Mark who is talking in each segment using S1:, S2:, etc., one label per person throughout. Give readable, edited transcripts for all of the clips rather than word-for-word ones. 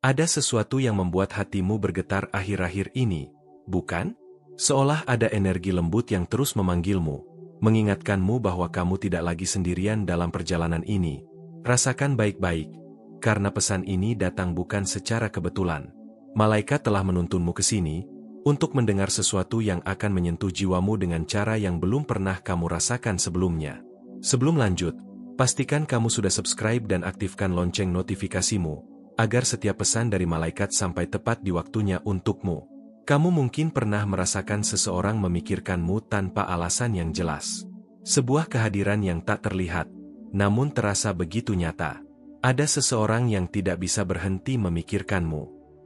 S1: Ada sesuatu yang membuat hatimu bergetar akhir-akhir ini, bukan? Seolah ada energi lembut yang terus memanggilmu, mengingatkanmu bahwa kamu tidak lagi sendirian dalam perjalanan ini. Rasakan baik-baik, karena pesan ini datang bukan secara kebetulan. Malaikat telah menuntunmu ke sini, untuk mendengar sesuatu yang akan menyentuh jiwamu dengan cara yang belum pernah kamu rasakan sebelumnya. Sebelum lanjut, pastikan kamu sudah subscribe dan aktifkan lonceng notifikasimu, agar setiap pesan dari malaikat sampai tepat di waktunya untukmu. Kamu mungkin pernah merasakan seseorang memikirkanmu tanpa alasan yang jelas. Sebuah kehadiran yang tak terlihat, namun terasa begitu nyata. Ada seseorang yang tidak bisa berhenti memikirkanmu.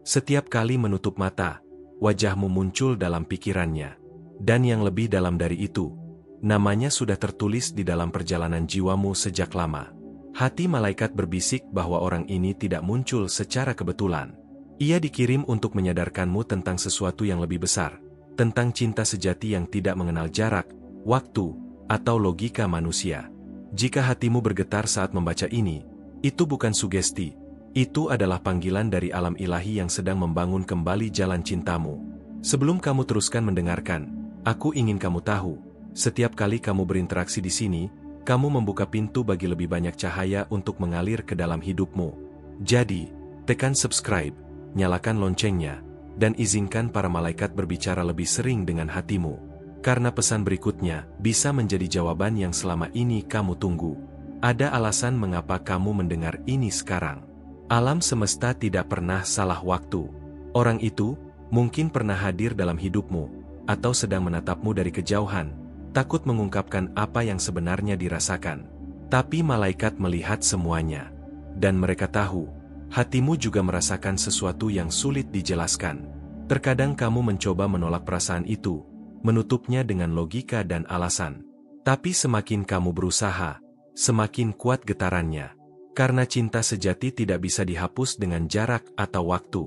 S1: Setiap kali menutup mata, wajahmu muncul dalam pikirannya. Dan yang lebih dalam dari itu, namanya sudah tertulis di dalam perjalanan jiwamu sejak lama. Hati malaikat berbisik bahwa orang ini tidak muncul secara kebetulan. Ia dikirim untuk menyadarkanmu tentang sesuatu yang lebih besar, tentang cinta sejati yang tidak mengenal jarak, waktu, atau logika manusia. Jika hatimu bergetar saat membaca ini, itu bukan sugesti, itu adalah panggilan dari alam ilahi yang sedang membangun kembali jalan cintamu. Sebelum kamu teruskan mendengarkan, aku ingin kamu tahu, setiap kali kamu berinteraksi di sini, kamu membuka pintu bagi lebih banyak cahaya untuk mengalir ke dalam hidupmu. Jadi, tekan subscribe, nyalakan loncengnya, dan izinkan para malaikat berbicara lebih sering dengan hatimu. Karena pesan berikutnya bisa menjadi jawaban yang selama ini kamu tunggu. Ada alasan mengapa kamu mendengar ini sekarang. Alam semesta tidak pernah salah waktu. Orang itu mungkin pernah hadir dalam hidupmu, atau sedang menatapmu dari kejauhan, takut mengungkapkan apa yang sebenarnya dirasakan. Tapi malaikat melihat semuanya. Dan mereka tahu, hatimu juga merasakan sesuatu yang sulit dijelaskan. Terkadang kamu mencoba menolak perasaan itu, menutupnya dengan logika dan alasan. Tapi semakin kamu berusaha, semakin kuat getarannya. Karena cinta sejati tidak bisa dihapus dengan jarak atau waktu.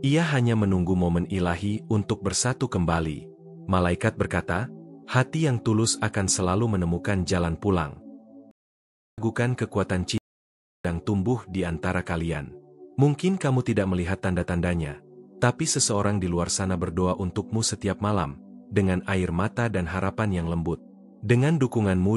S1: Ia hanya menunggu momen ilahi untuk bersatu kembali. Malaikat berkata, hati yang tulus akan selalu menemukan jalan pulang. Ragukan kekuatan cinta yang tumbuh di antara kalian. Mungkin kamu tidak melihat tanda-tandanya, tapi seseorang di luar sana berdoa untukmu setiap malam, dengan air mata dan harapan yang lembut. Dengan dukunganmu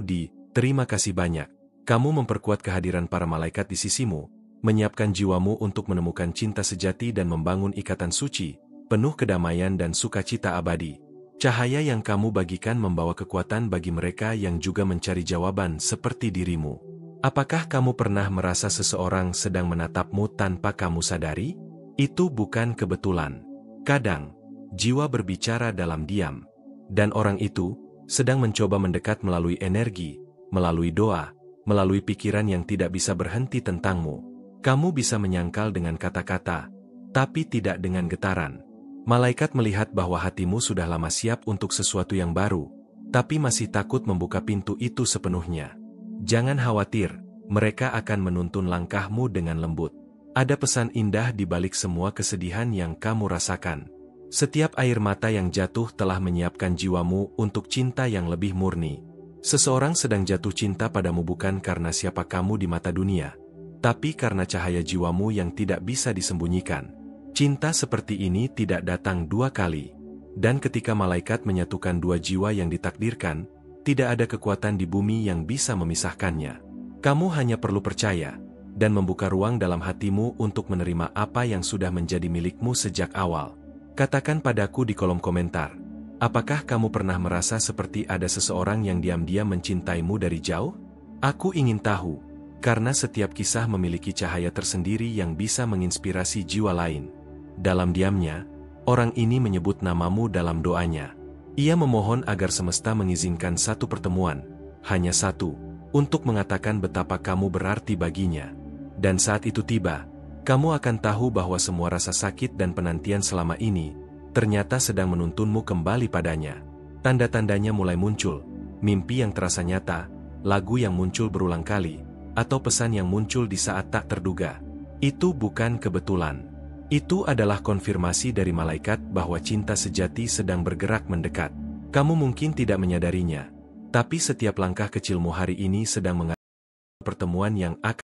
S1: terima kasih banyak, kamu memperkuat kehadiran para malaikat di sisimu, menyiapkan jiwamu untuk menemukan cinta sejati dan membangun ikatan suci, penuh kedamaian dan sukacita abadi. Cahaya yang kamu bagikan membawa kekuatan bagi mereka yang juga mencari jawaban seperti dirimu. Apakah kamu pernah merasa seseorang sedang menatapmu tanpa kamu sadari? Itu bukan kebetulan. Kadang, jiwa berbicara dalam diam. Dan orang itu sedang mencoba mendekat melalui energi, melalui doa, melalui pikiran yang tidak bisa berhenti tentangmu. Kamu bisa menyangkal dengan kata-kata, tapi tidak dengan getaran. Malaikat melihat bahwa hatimu sudah lama siap untuk sesuatu yang baru, tapi masih takut membuka pintu itu sepenuhnya. Jangan khawatir, mereka akan menuntun langkahmu dengan lembut. Ada pesan indah di balik semua kesedihan yang kamu rasakan. Setiap air mata yang jatuh telah menyiapkan jiwamu untuk cinta yang lebih murni. Seseorang sedang jatuh cinta padamu bukan karena siapa kamu di mata dunia, tapi karena cahaya jiwamu yang tidak bisa disembunyikan. Cinta seperti ini tidak datang dua kali. Dan ketika malaikat menyatukan dua jiwa yang ditakdirkan, tidak ada kekuatan di bumi yang bisa memisahkannya. Kamu hanya perlu percaya, dan membuka ruang dalam hatimu untuk menerima apa yang sudah menjadi milikmu sejak awal. Katakan padaku di kolom komentar, apakah kamu pernah merasa seperti ada seseorang yang diam-diam mencintaimu dari jauh? Aku ingin tahu, karena setiap kisah memiliki cahaya tersendiri yang bisa menginspirasi jiwa lain. Dalam diamnya, orang ini menyebut namamu dalam doanya. Ia memohon agar semesta mengizinkan satu pertemuan, hanya satu, untuk mengatakan betapa kamu berarti baginya. Dan saat itu tiba, kamu akan tahu bahwa semua rasa sakit dan penantian selama ini, ternyata sedang menuntunmu kembali padanya. Tanda-tandanya mulai muncul, mimpi yang terasa nyata, lagu yang muncul berulang kali, atau pesan yang muncul di saat tak terduga. Itu bukan kebetulan. Itu adalah konfirmasi dari malaikat bahwa cinta sejati sedang bergerak mendekat. Kamu mungkin tidak menyadarinya, tapi setiap langkah kecilmu hari ini sedang mengarah pertemuan yang akan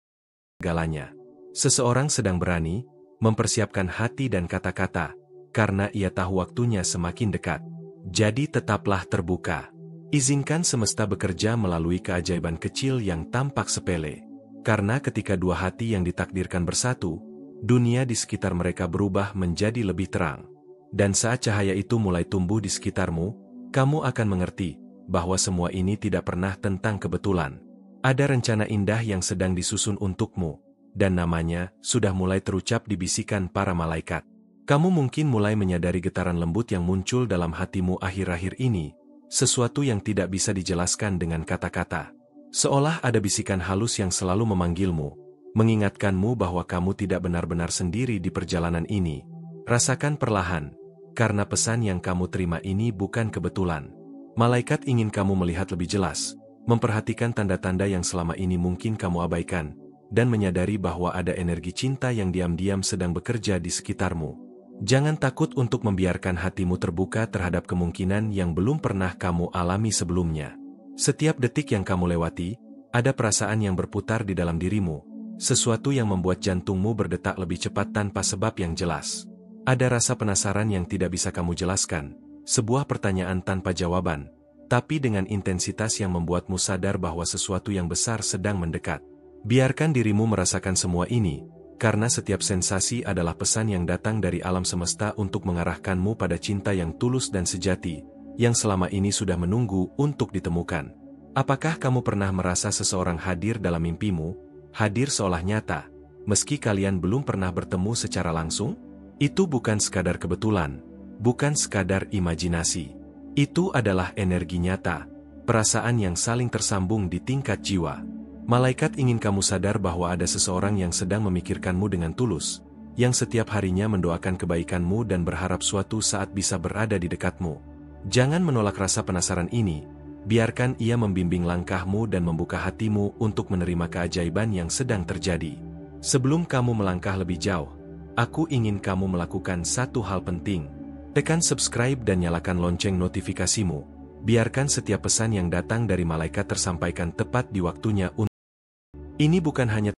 S1: segalanya. Seseorang sedang berani, mempersiapkan hati dan kata-kata, karena ia tahu waktunya semakin dekat. Jadi tetaplah terbuka. Izinkan semesta bekerja melalui keajaiban kecil yang tampak sepele. Karena ketika dua hati yang ditakdirkan bersatu, dunia di sekitar mereka berubah menjadi lebih terang. Dan saat cahaya itu mulai tumbuh di sekitarmu, kamu akan mengerti bahwa semua ini tidak pernah tentang kebetulan. Ada rencana indah yang sedang disusun untukmu, dan namanya sudah mulai terucap di bisikan para malaikat. Kamu mungkin mulai menyadari getaran lembut yang muncul dalam hatimu akhir-akhir ini, sesuatu yang tidak bisa dijelaskan dengan kata-kata. Seolah ada bisikan halus yang selalu memanggilmu, mengingatkanmu bahwa kamu tidak benar-benar sendiri di perjalanan ini. Rasakan perlahan, karena pesan yang kamu terima ini bukan kebetulan. Malaikat ingin kamu melihat lebih jelas, memperhatikan tanda-tanda yang selama ini mungkin kamu abaikan, dan menyadari bahwa ada energi cinta yang diam-diam sedang bekerja di sekitarmu. Jangan takut untuk membiarkan hatimu terbuka terhadap kemungkinan yang belum pernah kamu alami sebelumnya. Setiap detik yang kamu lewati, ada perasaan yang berputar di dalam dirimu, sesuatu yang membuat jantungmu berdetak lebih cepat tanpa sebab yang jelas. Ada rasa penasaran yang tidak bisa kamu jelaskan, sebuah pertanyaan tanpa jawaban, tapi dengan intensitas yang membuatmu sadar bahwa sesuatu yang besar sedang mendekat. Biarkan dirimu merasakan semua ini, karena setiap sensasi adalah pesan yang datang dari alam semesta untuk mengarahkanmu pada cinta yang tulus dan sejati, yang selama ini sudah menunggu untuk ditemukan. Apakah kamu pernah merasa seseorang hadir dalam mimpimu, hadir seolah nyata, meski kalian belum pernah bertemu secara langsung? Itu bukan sekadar kebetulan, bukan sekadar imajinasi. Itu adalah energi nyata, perasaan yang saling tersambung di tingkat jiwa. Malaikat ingin kamu sadar bahwa ada seseorang yang sedang memikirkanmu dengan tulus, yang setiap harinya mendoakan kebaikanmu dan berharap suatu saat bisa berada di dekatmu. Jangan menolak rasa penasaran ini, biarkan ia membimbing langkahmu dan membuka hatimu untuk menerima keajaiban yang sedang terjadi. Sebelum kamu melangkah lebih jauh, aku ingin kamu melakukan satu hal penting. Tekan subscribe dan nyalakan lonceng notifikasimu. Biarkan setiap pesan yang datang dari malaikat tersampaikan tepat di waktunya. Ini bukan hanya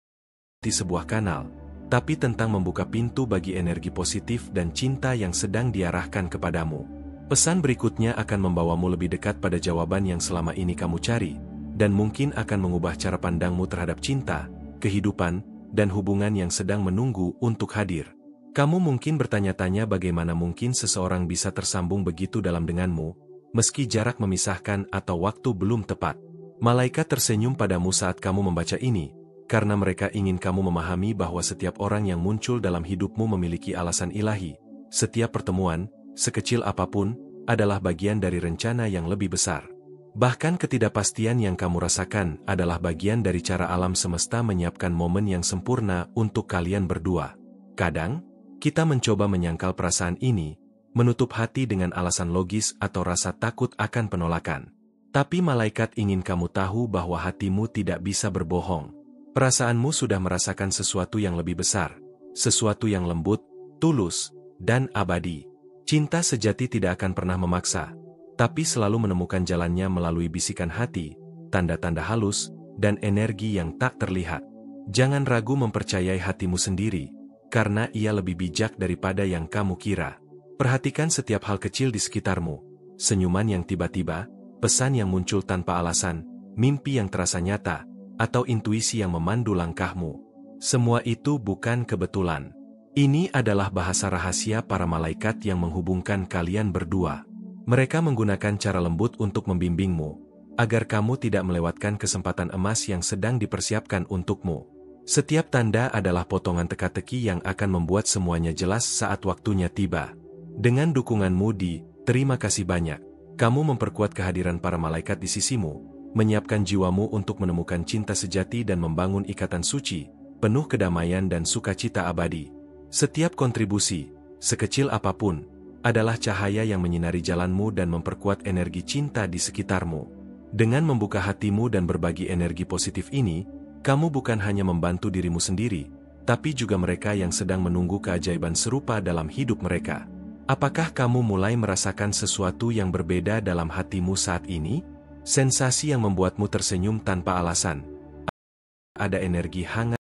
S1: di sebuah kanal, tapi tentang membuka pintu bagi energi positif dan cinta yang sedang diarahkan kepadamu. Pesan berikutnya akan membawamu lebih dekat pada jawaban yang selama ini kamu cari, dan mungkin akan mengubah cara pandangmu terhadap cinta, kehidupan, dan hubungan yang sedang menunggu untuk hadir. Kamu mungkin bertanya-tanya bagaimana mungkin seseorang bisa tersambung begitu dalam denganmu, meski jarak memisahkan atau waktu belum tepat. Malaikat tersenyum padamu saat kamu membaca ini, karena mereka ingin kamu memahami bahwa setiap orang yang muncul dalam hidupmu memiliki alasan ilahi. Setiap pertemuan, sekecil apapun, adalah bagian dari rencana yang lebih besar. Bahkan ketidakpastian yang kamu rasakan adalah bagian dari cara alam semesta menyiapkan momen yang sempurna untuk kalian berdua. Kadang, kita mencoba menyangkal perasaan ini, menutup hati dengan alasan logis atau rasa takut akan penolakan. Tapi malaikat ingin kamu tahu bahwa hatimu tidak bisa berbohong. Perasaanmu sudah merasakan sesuatu yang lebih besar, sesuatu yang lembut, tulus, dan abadi. Cinta sejati tidak akan pernah memaksa, tapi selalu menemukan jalannya melalui bisikan hati, tanda-tanda halus, dan energi yang tak terlihat. Jangan ragu mempercayai hatimu sendiri, karena ia lebih bijak daripada yang kamu kira. Perhatikan setiap hal kecil di sekitarmu, senyuman yang tiba-tiba, pesan yang muncul tanpa alasan, mimpi yang terasa nyata, atau intuisi yang memandu langkahmu. Semua itu bukan kebetulan. Ini adalah bahasa rahasia para malaikat yang menghubungkan kalian berdua. Mereka menggunakan cara lembut untuk membimbingmu, agar kamu tidak melewatkan kesempatan emas yang sedang dipersiapkan untukmu. Setiap tanda adalah potongan teka-teki yang akan membuat semuanya jelas saat waktunya tiba. Dengan dukunganmu terima kasih banyak. Kamu memperkuat kehadiran para malaikat di sisimu, menyiapkan jiwamu untuk menemukan cinta sejati dan membangun ikatan suci, penuh kedamaian dan sukacita abadi. Setiap kontribusi, sekecil apapun, adalah cahaya yang menyinari jalanmu dan memperkuat energi cinta di sekitarmu. Dengan membuka hatimu dan berbagi energi positif ini, kamu bukan hanya membantu dirimu sendiri, tapi juga mereka yang sedang menunggu keajaiban serupa dalam hidup mereka. Apakah kamu mulai merasakan sesuatu yang berbeda dalam hatimu saat ini? Sensasi yang membuatmu tersenyum tanpa alasan. Ada energi hangat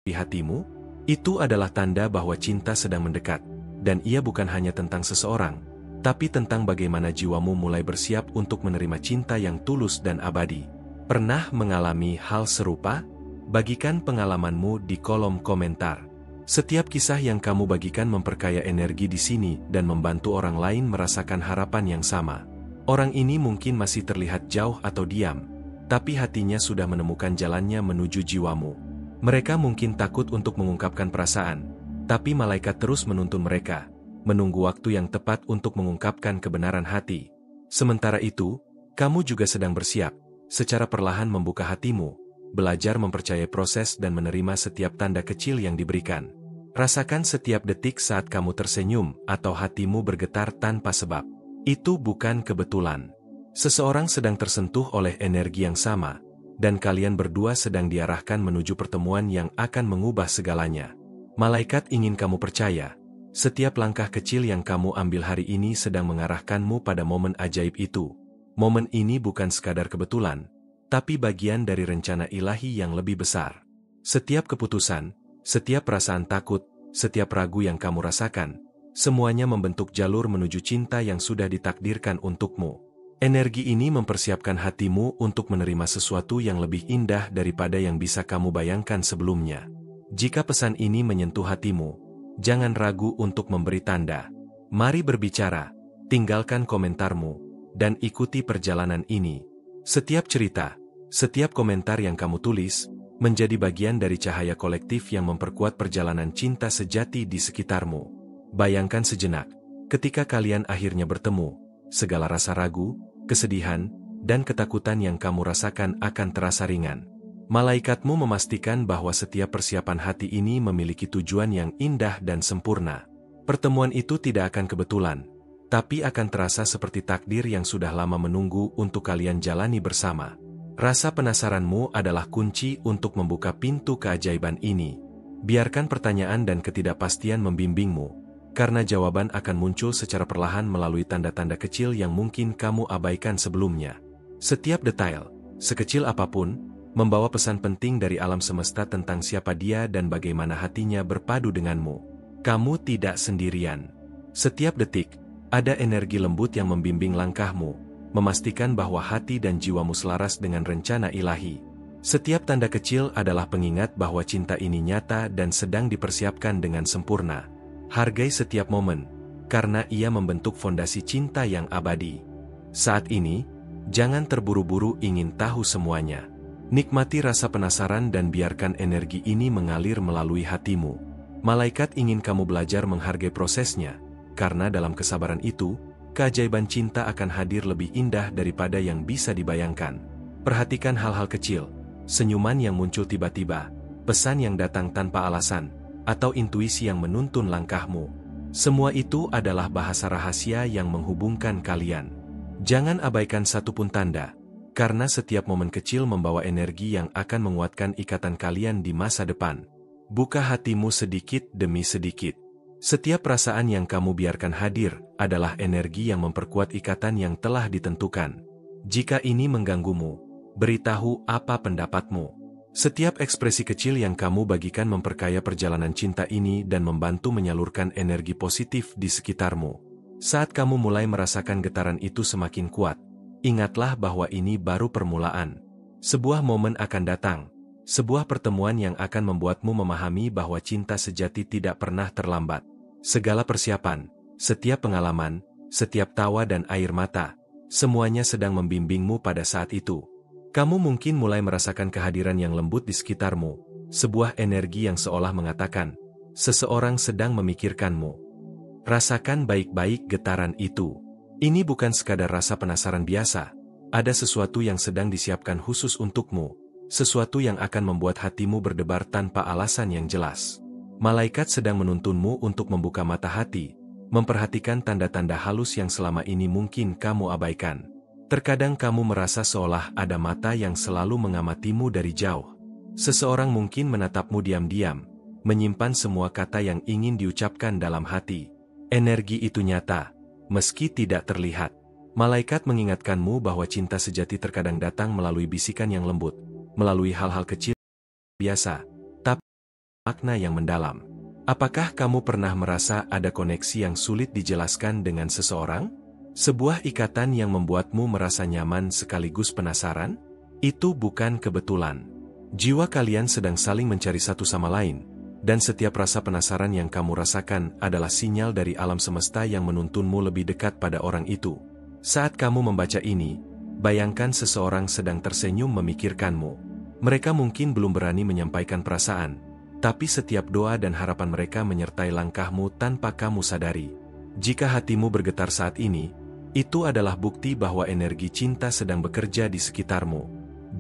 S1: di hatimu? Itu adalah tanda bahwa cinta sedang mendekat, dan ia bukan hanya tentang seseorang, tapi tentang bagaimana jiwamu mulai bersiap untuk menerima cinta yang tulus dan abadi. Pernah mengalami hal serupa? Bagikan pengalamanmu di kolom komentar. Setiap kisah yang kamu bagikan memperkaya energi di sini dan membantu orang lain merasakan harapan yang sama. Orang ini mungkin masih terlihat jauh atau diam, tapi hatinya sudah menemukan jalannya menuju jiwamu. Mereka mungkin takut untuk mengungkapkan perasaan, tapi malaikat terus menuntun mereka, menunggu waktu yang tepat untuk mengungkapkan kebenaran hati. Sementara itu, kamu juga sedang bersiap, secara perlahan membuka hatimu, belajar mempercayai proses dan menerima setiap tanda kecil yang diberikan. Rasakan setiap detik saat kamu tersenyum atau hatimu bergetar tanpa sebab. Itu bukan kebetulan. Seseorang sedang tersentuh oleh energi yang sama, dan kalian berdua sedang diarahkan menuju pertemuan yang akan mengubah segalanya. Malaikat ingin kamu percaya, setiap langkah kecil yang kamu ambil hari ini sedang mengarahkanmu pada momen ajaib itu. Momen ini bukan sekadar kebetulan, tapi bagian dari rencana ilahi yang lebih besar. Setiap keputusan, setiap perasaan takut, setiap ragu yang kamu rasakan, semuanya membentuk jalur menuju cinta yang sudah ditakdirkan untukmu. Energi ini mempersiapkan hatimu untuk menerima sesuatu yang lebih indah daripada yang bisa kamu bayangkan sebelumnya. Jika pesan ini menyentuh hatimu, jangan ragu untuk memberi tanda. Mari berbicara, tinggalkan komentarmu, dan ikuti perjalanan ini. Setiap cerita, setiap komentar yang kamu tulis, menjadi bagian dari cahaya kolektif yang memperkuat perjalanan cinta sejati di sekitarmu. Bayangkan sejenak, ketika kalian akhirnya bertemu, segala rasa ragu, kesedihan, dan ketakutan yang kamu rasakan akan terasa ringan. Malaikatmu memastikan bahwa setiap persiapan hati ini memiliki tujuan yang indah dan sempurna. Pertemuan itu tidak akan kebetulan, tapi akan terasa seperti takdir yang sudah lama menunggu untuk kalian jalani bersama. Rasa penasaranmu adalah kunci untuk membuka pintu keajaiban ini. Biarkan pertanyaan dan ketidakpastian membimbingmu, karena jawaban akan muncul secara perlahan melalui tanda-tanda kecil yang mungkin kamu abaikan sebelumnya. Setiap detail, sekecil apapun, membawa pesan penting dari alam semesta tentang siapa dia dan bagaimana hatinya berpadu denganmu. Kamu tidak sendirian. Setiap detik, ada energi lembut yang membimbing langkahmu, memastikan bahwa hati dan jiwamu selaras dengan rencana ilahi. Setiap tanda kecil adalah pengingat bahwa cinta ini nyata dan sedang dipersiapkan dengan sempurna. Hargai setiap momen, karena ia membentuk fondasi cinta yang abadi. Saat ini, jangan terburu-buru ingin tahu semuanya. Nikmati rasa penasaran dan biarkan energi ini mengalir melalui hatimu. Malaikat ingin kamu belajar menghargai prosesnya, karena dalam kesabaran itu, keajaiban cinta akan hadir lebih indah daripada yang bisa dibayangkan. Perhatikan hal-hal kecil, senyuman yang muncul tiba-tiba, pesan yang datang tanpa alasan, atau intuisi yang menuntun langkahmu. Semua itu adalah bahasa rahasia yang menghubungkan kalian. Jangan abaikan satupun tanda, karena setiap momen kecil membawa energi yang akan menguatkan ikatan kalian di masa depan. Buka hatimu sedikit demi sedikit. Setiap perasaan yang kamu biarkan hadir adalah energi yang memperkuat ikatan yang telah ditentukan. Jika ini mengganggumu, beritahu apa pendapatmu. Setiap ekspresi kecil yang kamu bagikan memperkaya perjalanan cinta ini dan membantu menyalurkan energi positif di sekitarmu. Saat kamu mulai merasakan getaran itu semakin kuat, ingatlah bahwa ini baru permulaan. Sebuah momen akan datang, sebuah pertemuan yang akan membuatmu memahami bahwa cinta sejati tidak pernah terlambat. Segala persiapan, setiap pengalaman, setiap tawa dan air mata, semuanya sedang membimbingmu pada saat itu. Kamu mungkin mulai merasakan kehadiran yang lembut di sekitarmu, sebuah energi yang seolah mengatakan, seseorang sedang memikirkanmu. Rasakan baik-baik getaran itu. Ini bukan sekadar rasa penasaran biasa, ada sesuatu yang sedang disiapkan khusus untukmu, sesuatu yang akan membuat hatimu berdebar tanpa alasan yang jelas. Malaikat sedang menuntunmu untuk membuka mata hati, memperhatikan tanda-tanda halus yang selama ini mungkin kamu abaikan. Terkadang kamu merasa seolah ada mata yang selalu mengamatimu dari jauh. Seseorang mungkin menatapmu diam-diam, menyimpan semua kata yang ingin diucapkan dalam hati. Energi itu nyata, meski tidak terlihat. Malaikat mengingatkanmu bahwa cinta sejati terkadang datang melalui bisikan yang lembut, melalui hal-hal kecil biasa, tapi makna yang mendalam. Apakah kamu pernah merasa ada koneksi yang sulit dijelaskan dengan seseorang? Sebuah ikatan yang membuatmu merasa nyaman sekaligus penasaran? Itu bukan kebetulan. Jiwa kalian sedang saling mencari satu sama lain, dan setiap rasa penasaran yang kamu rasakan adalah sinyal dari alam semesta yang menuntunmu lebih dekat pada orang itu. Saat kamu membaca ini, bayangkan seseorang sedang tersenyum memikirkanmu. Mereka mungkin belum berani menyampaikan perasaan, tapi setiap doa dan harapan mereka menyertai langkahmu tanpa kamu sadari. Jika hatimu bergetar saat ini, itu adalah bukti bahwa energi cinta sedang bekerja di sekitarmu.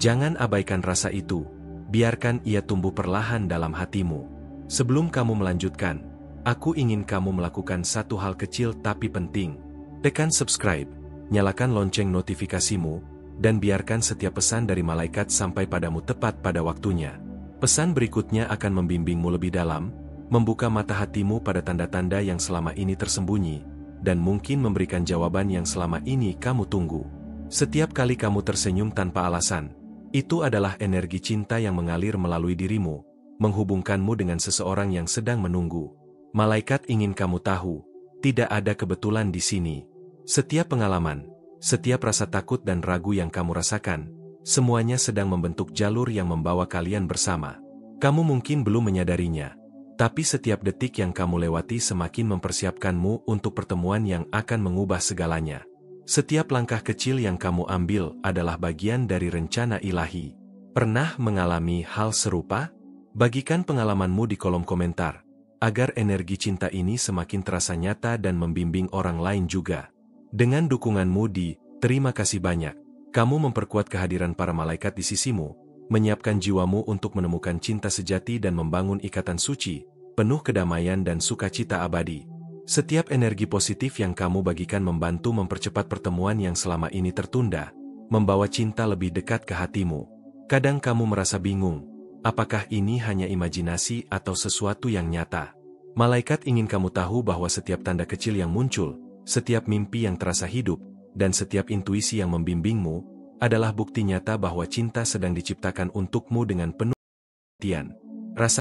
S1: Jangan abaikan rasa itu, biarkan ia tumbuh perlahan dalam hatimu. Sebelum kamu melanjutkan, aku ingin kamu melakukan satu hal kecil tapi penting. Tekan subscribe, nyalakan lonceng notifikasimu, dan biarkan setiap pesan dari malaikat sampai padamu tepat pada waktunya. Pesan berikutnya akan membimbingmu lebih dalam, membuka mata hatimu pada tanda-tanda yang selama ini tersembunyi, dan mungkin memberikan jawaban yang selama ini kamu tunggu. Setiap kali kamu tersenyum tanpa alasan, itu adalah energi cinta yang mengalir melalui dirimu, menghubungkanmu dengan seseorang yang sedang menunggu. Malaikat ingin kamu tahu, tidak ada kebetulan di sini. Setiap pengalaman, setiap rasa takut dan ragu yang kamu rasakan, semuanya sedang membentuk jalur yang membawa kalian bersama. Kamu mungkin belum menyadarinya, tapi setiap detik yang kamu lewati semakin mempersiapkanmu untuk pertemuan yang akan mengubah segalanya. Setiap langkah kecil yang kamu ambil adalah bagian dari rencana ilahi. Pernah mengalami hal serupa? Bagikan pengalamanmu di kolom komentar, agar energi cinta ini semakin terasa nyata dan membimbing orang lain juga. Dengan dukunganmu di "Terima kasih banyak", kamu memperkuat kehadiran para malaikat di sisimu, menyiapkan jiwamu untuk menemukan cinta sejati dan membangun ikatan suci, penuh kedamaian dan sukacita abadi. Setiap energi positif yang kamu bagikan membantu mempercepat pertemuan yang selama ini tertunda, membawa cinta lebih dekat ke hatimu. Kadang kamu merasa bingung, apakah ini hanya imajinasi atau sesuatu yang nyata? Malaikat ingin kamu tahu bahwa setiap tanda kecil yang muncul, setiap mimpi yang terasa hidup, dan setiap intuisi yang membimbingmu, adalah bukti nyata bahwa cinta sedang diciptakan untukmu dengan penuh perhatian. Rasa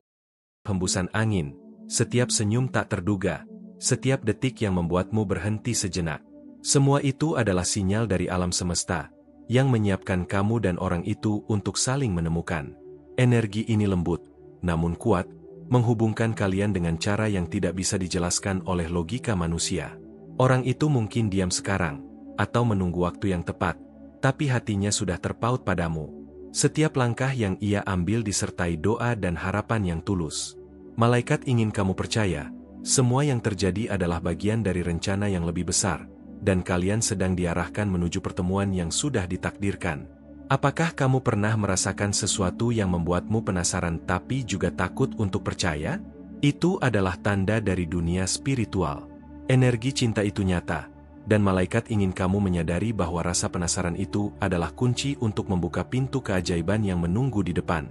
S1: hembusan angin, setiap senyum tak terduga, setiap detik yang membuatmu berhenti sejenak. Semua itu adalah sinyal dari alam semesta, yang menyiapkan kamu dan orang itu untuk saling menemukan. Energi ini lembut, namun kuat, menghubungkan kalian dengan cara yang tidak bisa dijelaskan oleh logika manusia. Orang itu mungkin diam sekarang, atau menunggu waktu yang tepat, tapi hatinya sudah terpaut padamu. Setiap langkah yang ia ambil disertai doa dan harapan yang tulus. Malaikat ingin kamu percaya, semua yang terjadi adalah bagian dari rencana yang lebih besar, dan kalian sedang diarahkan menuju pertemuan yang sudah ditakdirkan. Apakah kamu pernah merasakan sesuatu yang membuatmu penasaran tapi juga takut untuk percaya? Itu adalah tanda dari dunia spiritual. Energi cinta itu nyata, dan malaikat ingin kamu menyadari bahwa rasa penasaran itu adalah kunci untuk membuka pintu keajaiban yang menunggu di depan.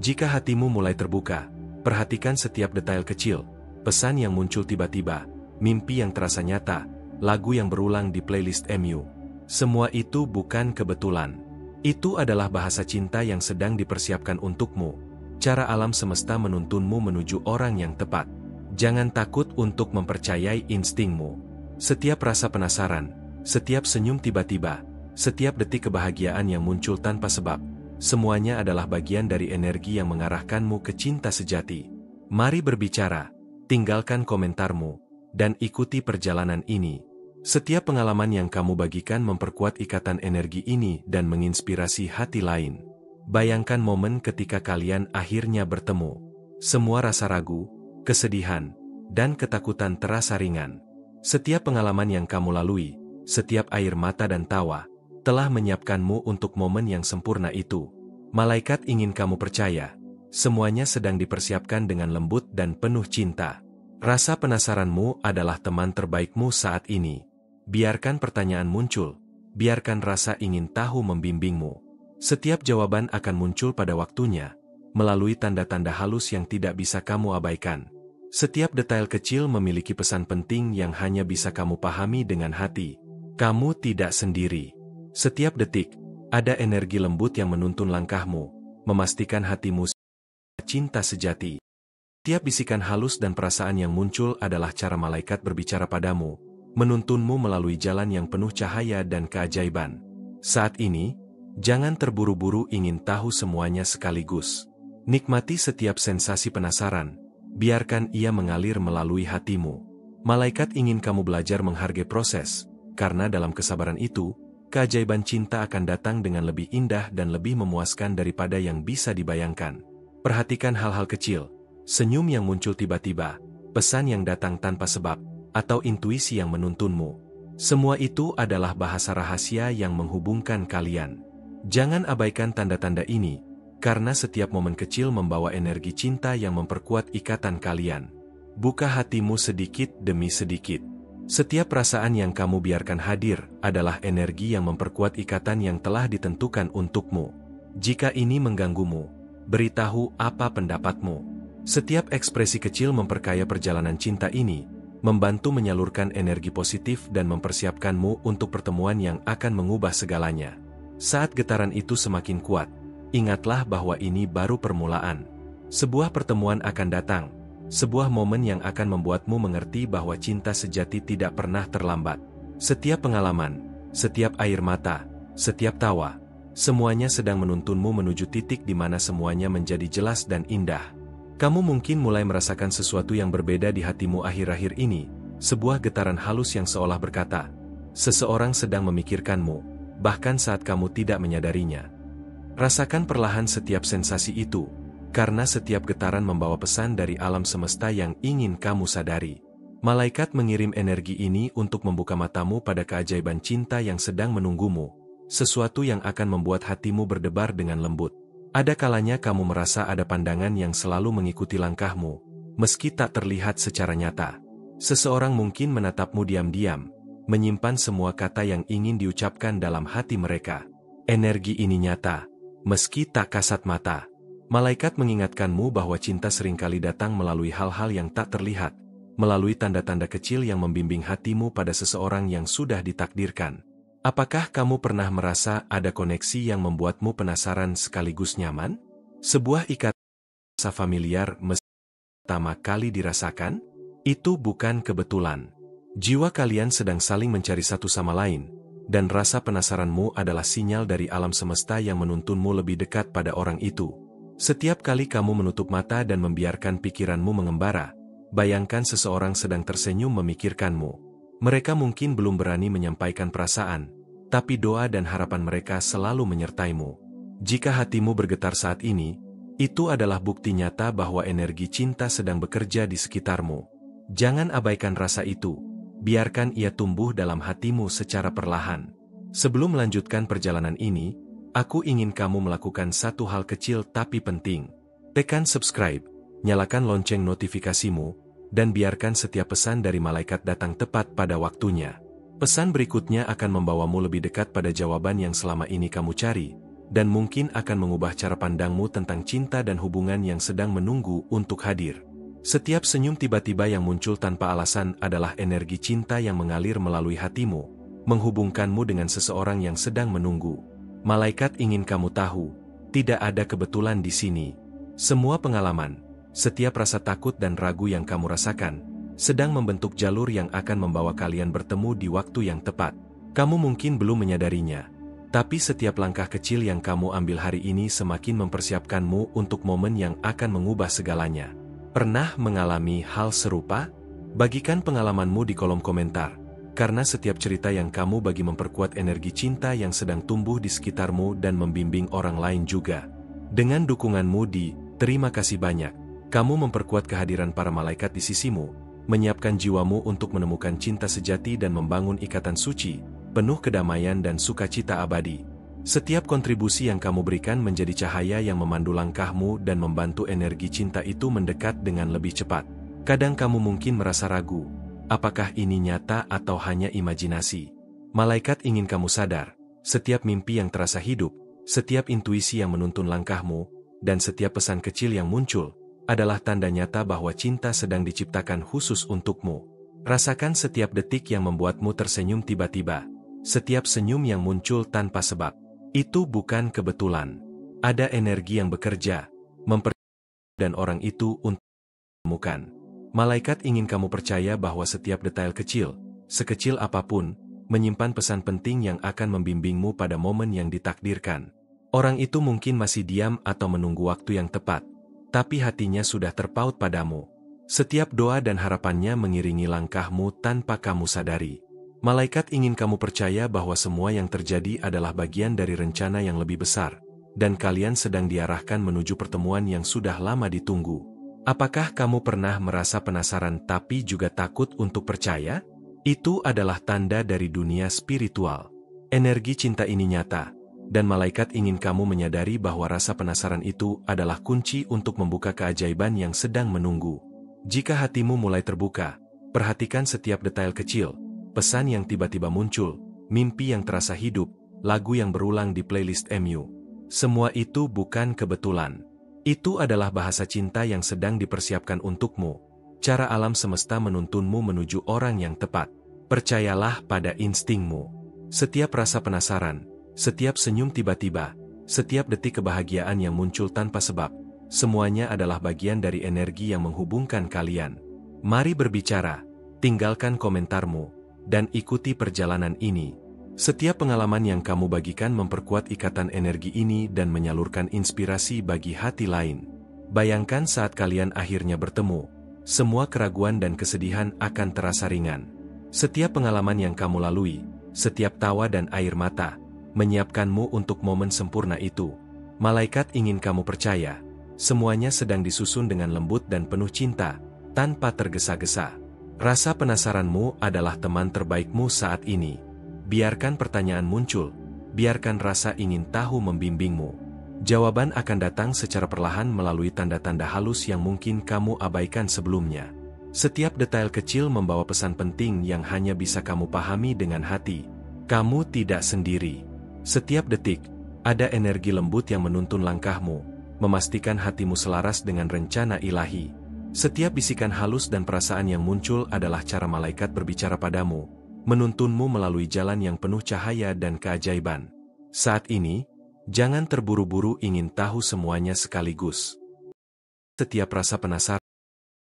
S1: Jika hatimu mulai terbuka, perhatikan setiap detail kecil, pesan yang muncul tiba-tiba, mimpi yang terasa nyata, lagu yang berulang di playlist MU. Semua itu bukan kebetulan. Itu adalah bahasa cinta yang sedang dipersiapkan untukmu. Cara alam semesta menuntunmu menuju orang yang tepat. Jangan takut untuk mempercayai instingmu. Setiap rasa penasaran, setiap senyum tiba-tiba, setiap detik kebahagiaan yang muncul tanpa sebab, semuanya adalah bagian dari energi yang mengarahkanmu ke cinta sejati. Mari berbicara, tinggalkan komentarmu, dan ikuti perjalanan ini. Setiap pengalaman yang kamu bagikan memperkuat ikatan energi ini dan menginspirasi hati lain. Bayangkan momen ketika kalian akhirnya bertemu. Semua rasa ragu, kesedihan, dan ketakutan terasa ringan. Setiap pengalaman yang kamu lalui, setiap air mata dan tawa, telah menyiapkanmu untuk momen yang sempurna itu. Malaikat ingin kamu percaya, semuanya sedang dipersiapkan dengan lembut dan penuh cinta. Rasa penasaranmu adalah teman terbaikmu saat ini. Biarkan pertanyaan muncul, biarkan rasa ingin tahu membimbingmu. Setiap jawaban akan muncul pada waktunya, melalui tanda-tanda halus yang tidak bisa kamu abaikan. Setiap detail kecil memiliki pesan penting yang hanya bisa kamu pahami dengan hati. Kamu tidak sendiri. Setiap detik, ada energi lembut yang menuntun langkahmu, memastikan hatimu cinta sejati. Tiap bisikan halus dan perasaan yang muncul adalah cara malaikat berbicara padamu, menuntunmu melalui jalan yang penuh cahaya dan keajaiban. Saat ini, jangan terburu-buru ingin tahu semuanya sekaligus. Nikmati setiap sensasi penasaran, biarkan ia mengalir melalui hatimu. Malaikat ingin kamu belajar menghargai proses, karena dalam kesabaran itu, keajaiban cinta akan datang dengan lebih indah dan lebih memuaskan daripada yang bisa dibayangkan. Perhatikan hal-hal kecil, senyum yang muncul tiba-tiba, pesan yang datang tanpa sebab, atau intuisi yang menuntunmu. Semua itu adalah bahasa rahasia yang menghubungkan kalian. Jangan abaikan tanda-tanda ini, karena setiap momen kecil membawa energi cinta yang memperkuat ikatan kalian. Buka hatimu sedikit demi sedikit. Setiap perasaan yang kamu biarkan hadir adalah energi yang memperkuat ikatan yang telah ditentukan untukmu. Jika ini mengganggumu, beritahu apa pendapatmu. Setiap ekspresi kecil memperkaya perjalanan cinta ini, membantu menyalurkan energi positif dan mempersiapkanmu untuk pertemuan yang akan mengubah segalanya. Saat getaran itu semakin kuat, ingatlah bahwa ini baru permulaan. Sebuah pertemuan akan datang, sebuah momen yang akan membuatmu mengerti bahwa cinta sejati tidak pernah terlambat. Setiap pengalaman, setiap air mata, setiap tawa, semuanya sedang menuntunmu menuju titik di mana semuanya menjadi jelas dan indah. Kamu mungkin mulai merasakan sesuatu yang berbeda di hatimu akhir-akhir ini, sebuah getaran halus yang seolah berkata, seseorang sedang memikirkanmu, bahkan saat kamu tidak menyadarinya. Rasakan perlahan setiap sensasi itu, karena setiap getaran membawa pesan dari alam semesta yang ingin kamu sadari. Malaikat mengirim energi ini untuk membuka matamu pada keajaiban cinta yang sedang menunggumu, sesuatu yang akan membuat hatimu berdebar dengan lembut. Ada kalanya kamu merasa ada pandangan yang selalu mengikuti langkahmu, meski tak terlihat secara nyata. Seseorang mungkin menatapmu diam-diam, menyimpan semua kata yang ingin diucapkan dalam hati mereka. Energi ini nyata, meski tak kasat mata. Malaikat mengingatkanmu bahwa cinta seringkali datang melalui hal-hal yang tak terlihat, melalui tanda-tanda kecil yang membimbing hatimu pada seseorang yang sudah ditakdirkan. Apakah kamu pernah merasa ada koneksi yang membuatmu penasaran sekaligus nyaman? Sebuah ikatan rasa familiar meski pertama kali dirasakan? Itu bukan kebetulan. Jiwa kalian sedang saling mencari satu sama lain, dan rasa penasaranmu adalah sinyal dari alam semesta yang menuntunmu lebih dekat pada orang itu. Setiap kali kamu menutup mata dan membiarkan pikiranmu mengembara, bayangkan seseorang sedang tersenyum memikirkanmu. Mereka mungkin belum berani menyampaikan perasaan, tapi doa dan harapan mereka selalu menyertaimu. Jika hatimu bergetar saat ini, itu adalah bukti nyata bahwa energi cinta sedang bekerja di sekitarmu. Jangan abaikan rasa itu, biarkan ia tumbuh dalam hatimu secara perlahan. Sebelum melanjutkan perjalanan ini, aku ingin kamu melakukan satu hal kecil tapi penting. Tekan subscribe, nyalakan lonceng notifikasimu, dan biarkan setiap pesan dari malaikat datang tepat pada waktunya. Pesan berikutnya akan membawamu lebih dekat pada jawaban yang selama ini kamu cari, dan mungkin akan mengubah cara pandangmu tentang cinta dan hubungan yang sedang menunggu untuk hadir. Setiap senyum tiba-tiba yang muncul tanpa alasan adalah energi cinta yang mengalir melalui hatimu, menghubungkanmu dengan seseorang yang sedang menunggu. Malaikat ingin kamu tahu, tidak ada kebetulan di sini. Semua pengalaman, setiap rasa takut dan ragu yang kamu rasakan, sedang membentuk jalur yang akan membawa kalian bertemu di waktu yang tepat. Kamu mungkin belum menyadarinya, tapi setiap langkah kecil yang kamu ambil hari ini semakin mempersiapkanmu untuk momen yang akan mengubah segalanya. Pernah mengalami hal serupa? Bagikan pengalamanmu di kolom komentar, karena setiap cerita yang kamu bagi memperkuat energi cinta yang sedang tumbuh di sekitarmu dan membimbing orang lain juga. Dengan dukunganmu di terima kasih banyak, kamu memperkuat kehadiran para malaikat di sisimu, menyiapkan jiwamu untuk menemukan cinta sejati dan membangun ikatan suci, penuh kedamaian dan sukacita abadi. Setiap kontribusi yang kamu berikan menjadi cahaya yang memandu langkahmu dan membantu energi cinta itu mendekat dengan lebih cepat. Kadang kamu mungkin merasa ragu, apakah ini nyata atau hanya imajinasi? Malaikat ingin kamu sadar, setiap mimpi yang terasa hidup, setiap intuisi yang menuntun langkahmu, dan setiap pesan kecil yang muncul, adalah tanda nyata bahwa cinta sedang diciptakan khusus untukmu. Rasakan setiap detik yang membuatmu tersenyum tiba-tiba, setiap senyum yang muncul tanpa sebab. Itu bukan kebetulan. Ada energi yang bekerja, dan orang itu untuk temukan. Malaikat ingin kamu percaya bahwa setiap detail kecil, sekecil apapun, menyimpan pesan penting yang akan membimbingmu pada momen yang ditakdirkan. Orang itu mungkin masih diam atau menunggu waktu yang tepat, tapi hatinya sudah terpaut padamu. Setiap doa dan harapannya mengiringi langkahmu tanpa kamu sadari. Malaikat ingin kamu percaya bahwa semua yang terjadi adalah bagian dari rencana yang lebih besar, dan kalian sedang diarahkan menuju pertemuan yang sudah lama ditunggu. Apakah kamu pernah merasa penasaran tapi juga takut untuk percaya? Itu adalah tanda dari dunia spiritual. Energi cinta ini nyata, dan malaikat ingin kamu menyadari bahwa rasa penasaran itu adalah kunci untuk membuka keajaiban yang sedang menunggu. Jika hatimu mulai terbuka, perhatikan setiap detail kecil, pesan yang tiba-tiba muncul, mimpi yang terasa hidup, lagu yang berulang di playlist MU. Semua itu bukan kebetulan. Itu adalah bahasa cinta yang sedang dipersiapkan untukmu. Cara alam semesta menuntunmu menuju orang yang tepat. Percayalah pada instingmu. Setiap rasa penasaran, setiap senyum tiba-tiba, setiap detik kebahagiaan yang muncul tanpa sebab, semuanya adalah bagian dari energi yang menghubungkan kalian. Mari berbicara, tinggalkan komentarmu, dan ikuti perjalanan ini. Setiap pengalaman yang kamu bagikan memperkuat ikatan energi ini dan menyalurkan inspirasi bagi hati lain. Bayangkan saat kalian akhirnya bertemu, semua keraguan dan kesedihan akan terasa ringan. Setiap pengalaman yang kamu lalui, setiap tawa dan air mata, menyiapkanmu untuk momen sempurna itu. Malaikat ingin kamu percaya, semuanya sedang disusun dengan lembut dan penuh cinta, tanpa tergesa-gesa. Rasa penasaranmu adalah teman terbaikmu saat ini. Biarkan pertanyaan muncul, biarkan rasa ingin tahu membimbingmu. Jawaban akan datang secara perlahan melalui tanda-tanda halus yang mungkin kamu abaikan sebelumnya. Setiap detail kecil membawa pesan penting yang hanya bisa kamu pahami dengan hati. Kamu tidak sendiri. Setiap detik, ada energi lembut yang menuntun langkahmu, memastikan hatimu selaras dengan rencana ilahi. Setiap bisikan halus dan perasaan yang muncul adalah cara malaikat berbicara padamu, menuntunmu melalui jalan yang penuh cahaya dan keajaiban. Saat ini, jangan terburu-buru ingin tahu semuanya sekaligus. Setiap rasa penasaran,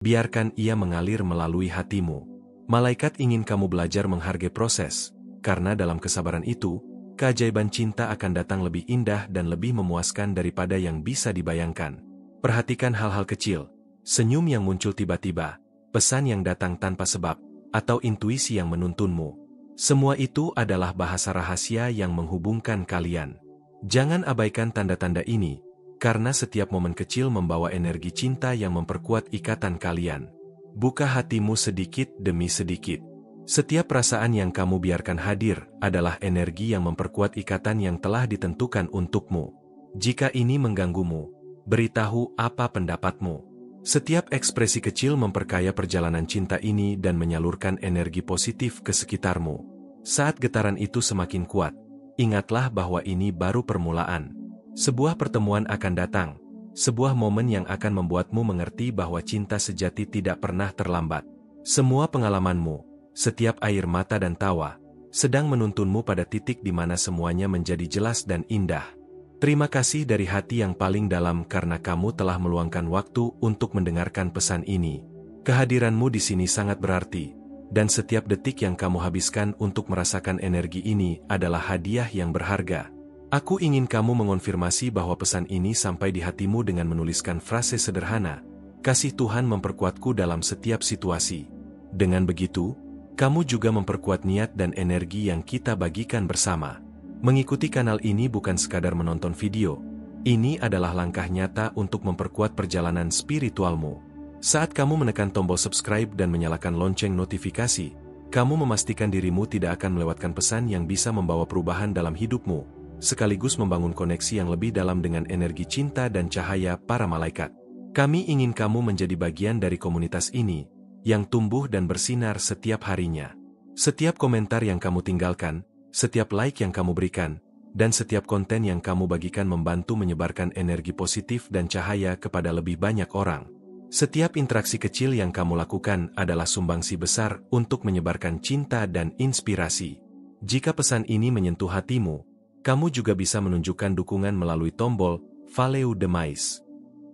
S1: biarkan ia mengalir melalui hatimu. Malaikat ingin kamu belajar menghargai proses, karena dalam kesabaran itu, keajaiban cinta akan datang lebih indah dan lebih memuaskan daripada yang bisa dibayangkan. Perhatikan hal-hal kecil, senyum yang muncul tiba-tiba, pesan yang datang tanpa sebab, atau intuisi yang menuntunmu. Semua itu adalah bahasa rahasia yang menghubungkan kalian. Jangan abaikan tanda-tanda ini, karena setiap momen kecil membawa energi cinta yang memperkuat ikatan kalian. Buka hatimu sedikit demi sedikit. Setiap perasaan yang kamu biarkan hadir adalah energi yang memperkuat ikatan yang telah ditentukan untukmu. Jika ini mengganggumu, beritahu apa pendapatmu. Setiap ekspresi kecil memperkaya perjalanan cinta ini dan menyalurkan energi positif ke sekitarmu. Saat getaran itu semakin kuat, ingatlah bahwa ini baru permulaan. Sebuah pertemuan akan datang, sebuah momen yang akan membuatmu mengerti bahwa cinta sejati tidak pernah terlambat. Semua pengalamanmu, setiap air mata dan tawa, sedang menuntunmu pada titik di mana semuanya menjadi jelas dan indah. Terima kasih dari hati yang paling dalam karena kamu telah meluangkan waktu untuk mendengarkan pesan ini. Kehadiranmu di sini sangat berarti, dan setiap detik yang kamu habiskan untuk merasakan energi ini adalah hadiah yang berharga. Aku ingin kamu mengonfirmasi bahwa pesan ini sampai di hatimu dengan menuliskan frase sederhana, "Kasih Tuhan memperkuatku dalam setiap situasi." Dengan begitu, kamu juga memperkuat niat dan energi yang kita bagikan bersama. Mengikuti kanal ini bukan sekadar menonton video, ini adalah langkah nyata untuk memperkuat perjalanan spiritualmu. Saat kamu menekan tombol subscribe dan menyalakan lonceng notifikasi, kamu memastikan dirimu tidak akan melewatkan pesan yang bisa membawa perubahan dalam hidupmu, sekaligus membangun koneksi yang lebih dalam dengan energi cinta dan cahaya para malaikat. Kami ingin kamu menjadi bagian dari komunitas ini, yang tumbuh dan bersinar setiap harinya. Setiap komentar yang kamu tinggalkan, setiap like yang kamu berikan, dan setiap konten yang kamu bagikan membantu menyebarkan energi positif dan cahaya kepada lebih banyak orang. Setiap interaksi kecil yang kamu lakukan adalah sumbangsi besar untuk menyebarkan cinta dan inspirasi. Jika pesan ini menyentuh hatimu, kamu juga bisa menunjukkan dukungan melalui tombol Follow the Mais.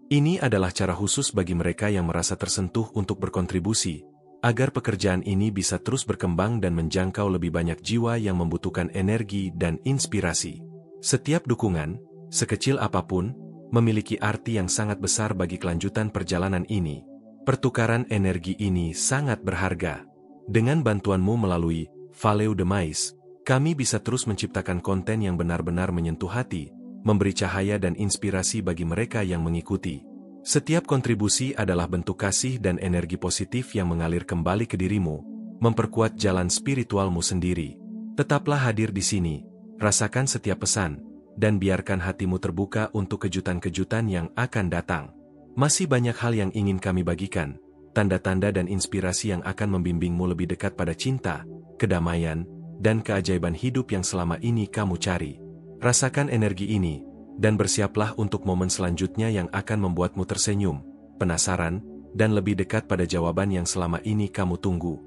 S1: Ini adalah cara khusus bagi mereka yang merasa tersentuh untuk berkontribusi, agar pekerjaan ini bisa terus berkembang dan menjangkau lebih banyak jiwa yang membutuhkan energi dan inspirasi. Setiap dukungan, sekecil apapun, memiliki arti yang sangat besar bagi kelanjutan perjalanan ini. Pertukaran energi ini sangat berharga. Dengan bantuanmu melalui Valeu de Mais, kami bisa terus menciptakan konten yang benar-benar menyentuh hati, memberi cahaya dan inspirasi bagi mereka yang mengikuti. Setiap kontribusi adalah bentuk kasih dan energi positif yang mengalir kembali ke dirimu, memperkuat jalan spiritualmu sendiri. Tetaplah hadir di sini, rasakan setiap pesan, dan biarkan hatimu terbuka untuk kejutan-kejutan yang akan datang. Masih banyak hal yang ingin kami bagikan, tanda-tanda dan inspirasi yang akan membimbingmu lebih dekat pada cinta, kedamaian, dan keajaiban hidup yang selama ini kamu cari. Rasakan energi ini, dan bersiaplah untuk momen selanjutnya yang akan membuatmu tersenyum, penasaran, dan lebih dekat pada jawaban yang selama ini kamu tunggu.